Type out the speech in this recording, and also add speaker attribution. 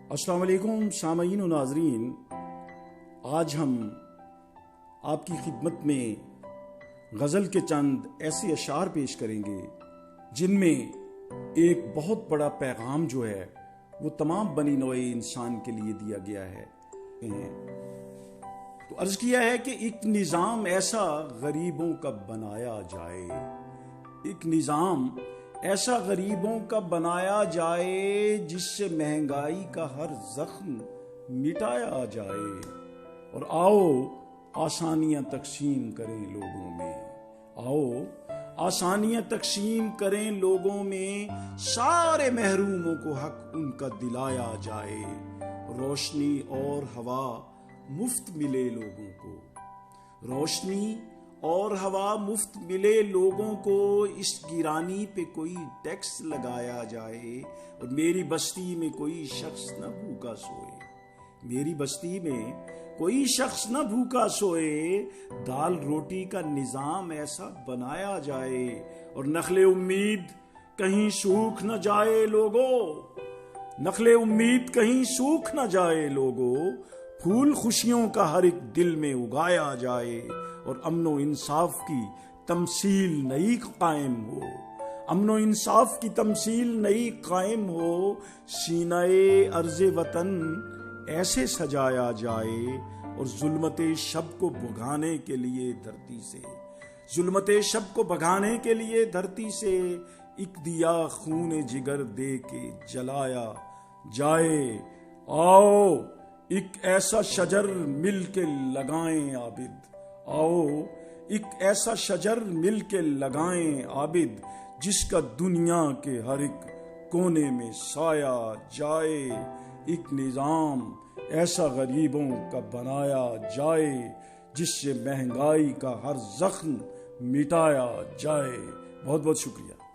Speaker 1: अस्सलाम वालेकुम सामईन और नाजरीन, आज हम आपकी खिदमत में गज़ल के चंद ऐसे अशार पेश करेंगे जिनमें एक बहुत बड़ा पैगाम जो है वो तमाम बनी नौए इंसान के लिए दिया गया है। तो अर्ज किया है कि एक निज़ाम ऐसा गरीबों का बनाया जाए, एक निज़ाम ऐसा गरीबों का बनाया जाए जिससे महंगाई का हर जख्म मिटाया जाए, और आओ आसानियां तकसीम करें लोगों में, आओ आसानियां तकसीम करें लोगों में, सारे महरूमों को हक उनका दिलाया जाए, रोशनी और हवा मुफ्त मिले लोगों को, रोशनी और हवा मुफ्त मिले लोगों को, इस गिरानी पे कोई टैक्स लगाया जाए, और मेरी बस्ती में कोई शख्स न भूखा सोए, मेरी बस्ती में कोई शख्स न भूखा सोए, दाल रोटी का निजाम ऐसा बनाया जाए, और नखले उम्मीद कहीं सूख न जाए लोगों, नखले उम्मीद कहीं सूख न जाए लोगों, फूल खुशियों का हर एक दिल में उगाया जाए, और अमनो इंसाफ की तमसील नई कायम हो, अमनो इंसाफ की तमसील नई कायम हो, सीनाए अर्ज़े वतन ऐसे सजाया जाए, और जुल्मते शब को भगाने के लिए धरती से, जुल्मते शब को भगाने के लिए धरती से, एक दिया खून जिगर दे के जलाया जाए, आओ एक ऐसा शजर मिल के लगाएं आबिद, आओ एक ऐसा शजर मिल के लगाएं आबिद, जिसका दुनिया के हर एक कोने में साया जाए, एक निजाम ऐसा गरीबों का बनाया जाए जिससे महंगाई का हर जख्म मिटाया जाए। बहुत बहुत शुक्रिया।